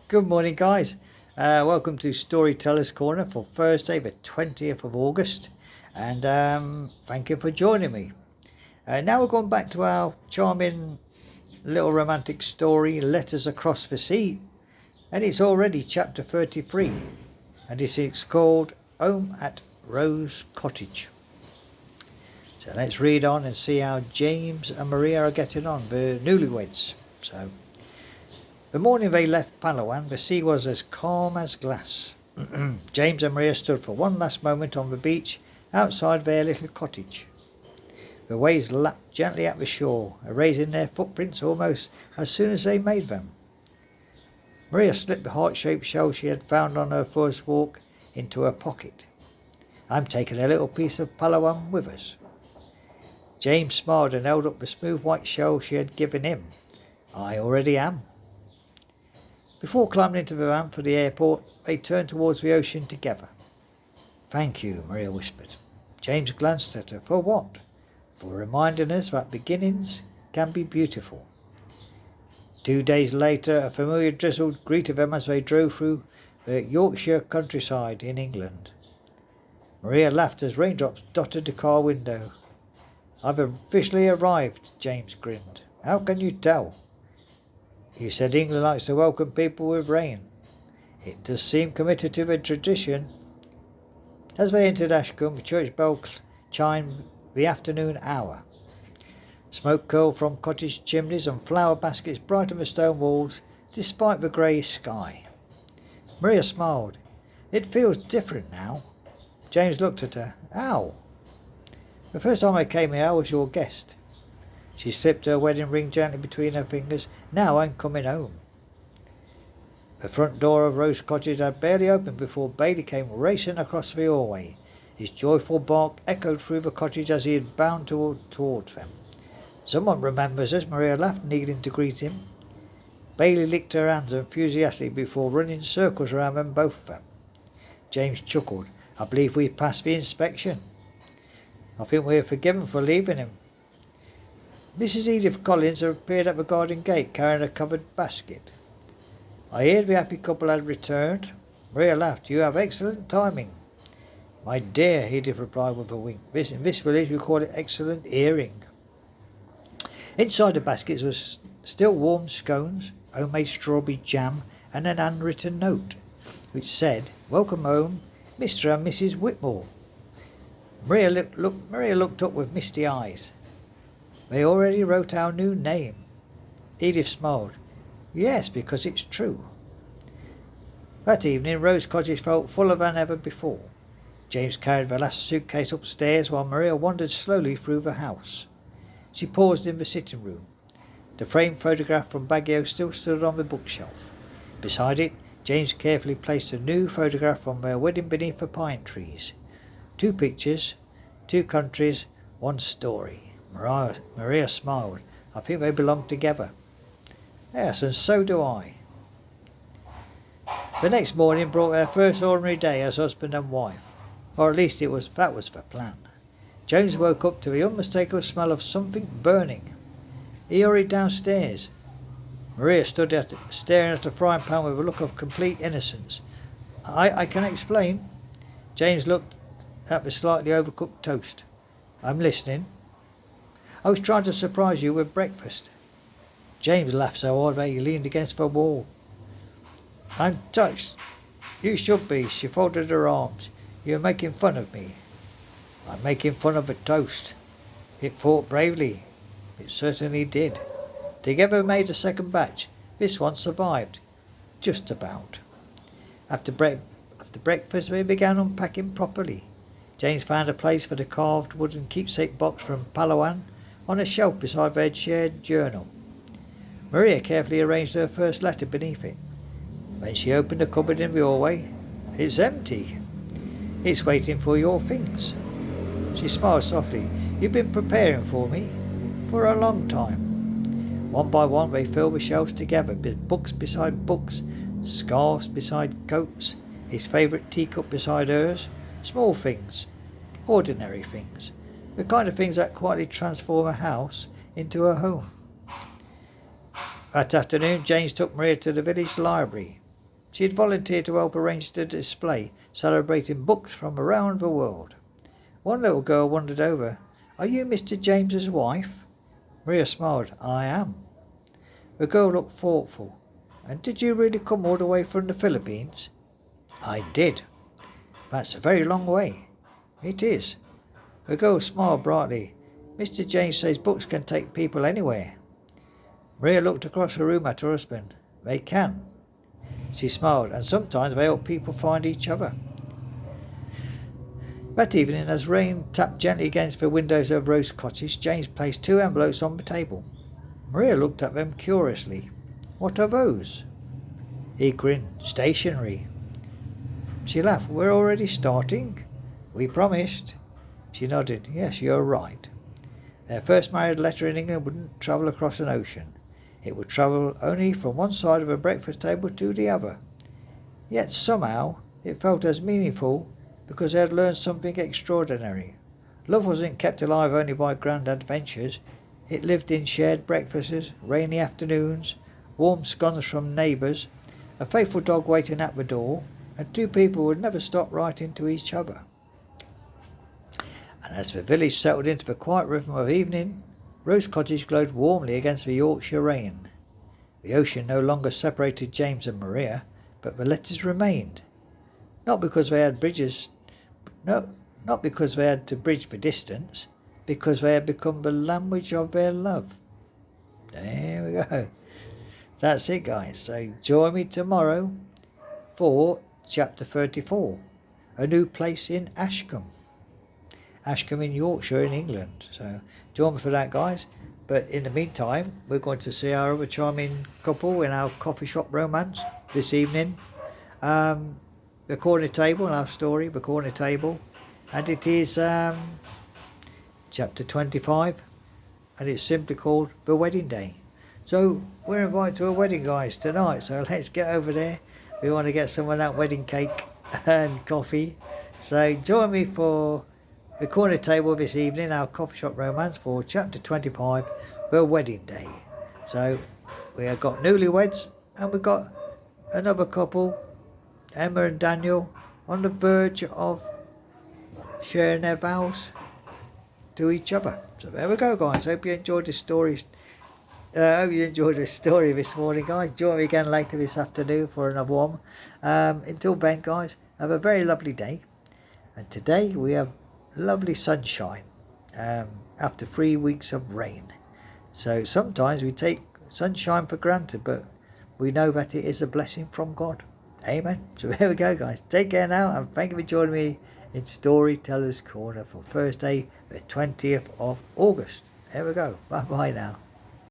Good morning, guys. Welcome to Storyteller's Corner for Thursday, the 20th of August. And thank you for joining me. Now we're going back to our charming little romantic story, Letters Across the Sea. And it's already chapter 33. And this is called Home at Rose Cottage. So let's read on and see how James and Maria are getting on, the newlyweds. The morning they left Palawan, the sea was as calm as glass. James and Maria stood for one last moment on the beach outside their little cottage. The waves lapped gently at the shore, erasing their footprints almost as soon as they made them. Maria slipped the heart-shaped shell she had found on her first walk into her pocket. "I'm taking a little piece of Palawan with us." James smiled and held up the smooth white shell she had given him. "I already am." Before climbing into the van for the airport, they turned towards the ocean together. "Thank you," Maria whispered. James glanced at her. "For what?" "For reminding us that beginnings can be beautiful." 2 days later, a familiar drizzle greeted them as they drove through the Yorkshire countryside in England. Maria laughed as raindrops dotted the car window. "I've officially arrived," James grinned. "How can you tell?" "You said England likes to welcome people with rain. It does seem committed to the tradition." As they entered Ashcombe, the church bell chimed the afternoon hour. Smoke curled from cottage chimneys and flower baskets brightened the stone walls despite the grey sky. Maria smiled. "It feels different now." James looked at her. "How?" "The first time I came here I was your guest." She slipped her wedding ring gently between her fingers. "Now I'm coming home." The front door of Rose Cottage had barely opened before Bailey came racing across the hallway. His joyful bark echoed through the cottage as he had bounded towards them. "Someone remembers us," Maria laughed, kneeling to greet him. Bailey licked her hands enthusiastically before running circles around them, both of them. James chuckled. "I believe we passed the inspection." "I think we are forgiven for leaving him." Mrs. Edith Collins appeared at the garden gate carrying a covered basket. "I heard the happy couple had returned." Maria laughed. "You have excellent timing." "My dear," Edith replied with a wink, "in this village we call it excellent hearing." Inside the baskets was still warm scones, homemade strawberry jam, and an handwritten note, which said, "Welcome home, Mr. and Mrs. Whitmore." Maria looked up with misty eyes. "They already wrote our new name." Edith smiled. "Yes, because it's true." That evening Rose Cottage felt fuller than ever before. James carried the last suitcase upstairs while Maria wandered slowly through the house. She paused in the sitting room. The framed photograph from Baguio still stood on the bookshelf. Beside it, James carefully placed a new photograph from their wedding beneath the pine trees. 2 pictures, 2 countries, 1 story. Maria smiled. "I think they belong together." "Yes, and so do I." The next morning brought their first ordinary day as husband and wife, or at least that was the plan. James woke up to the unmistakable smell of something burning. He hurried downstairs. Maria stood staring at a frying pan with a look of complete innocence. I can explain." James looked at the slightly overcooked toast. "I'm listening." "I was trying to surprise you with breakfast." James laughed so hard that he leaned against the wall. "I'm touched." "You should be." She folded her arms. "You're making fun of me." "I'm making fun of the toast. It fought bravely." It certainly did. Together we made a second batch. This one survived. Just about. After breakfast we began unpacking properly. James found a place for the carved wooden keepsake box from Palawan on a shelf beside their shared journal. Maria carefully arranged her first letter beneath it. When she opened the cupboard in the hallway, "It's empty." "It's waiting for your things." She smiled softly. "You've been preparing for me for a long time." One by one they filled the shelves together, books beside books, scarves beside coats, his favourite teacup beside hers. Small things, ordinary things, the kind of things that quietly transform a house into a home. That afternoon, James took Maria to the village library. She had volunteered to help arrange the display celebrating books from around the world. One little girl wandered over. "Are you Mr. James's wife?" Maria smiled. "I am." The girl looked thoughtful. "And did you really come all the way from the Philippines?" "I did." "That's a very long way." "It is." The girl smiled brightly. "Mr. James says books can take people anywhere." Maria looked across the room at her husband. "They can." She smiled. "And sometimes they help people find each other." That evening, as rain tapped gently against the windows of Rose Cottage, James placed 2 envelopes on the table. Maria looked at them curiously. "What are those?" He grinned. "Stationery." She laughed. "We're already starting?" "We promised." She nodded. "Yes, you're right." Their first married letter in England wouldn't travel across an ocean. It would travel only from one side of a breakfast table to the other. Yet somehow it felt as meaningful because they had learned something extraordinary. Love wasn't kept alive only by grand adventures. It lived in shared breakfasts, rainy afternoons, warm scones from neighbours, a faithful dog waiting at the door, and 2 people would never stop writing to each other. And as the village settled into the quiet rhythm of evening, Rose Cottage glowed warmly against the Yorkshire rain. The ocean no longer separated James and Maria, but the letters remained. Not because they had to bridge the distance, because they had become the language of their love. There we go. That's it, guys. So join me tomorrow for chapter 34, A New Place in Ashcombe. Ashcombe in Yorkshire in England. So join me for that, guys. But in the meantime, we're going to see our other charming couple in our coffee shop romance this evening. The corner table, our story, the corner table. And it is chapter 25. And it's simply called The Wedding Day. So we're invited to a wedding, guys, tonight. So let's get over there. We want to get some of that wedding cake and coffee. So join me for the corner table this evening, our coffee shop romance for chapter 25, The Wedding Day. So we have got newlyweds and we've got another couple, Emma and Daniel, on the verge of sharing their vows to each other. So there we go, guys. Hope you enjoyed the story. Hope you enjoyed the story this morning, guys. Join me again later this afternoon for another one. Until then, guys, have a very lovely day. And today we have lovely sunshine after 3 weeks of rain. So sometimes we take sunshine for granted, but we know that it is a blessing from God. Amen. So there we go, guys. Take care now, and thank you for joining me in Storyteller's Corner for Thursday, the 20th of August. There we go. Bye bye now.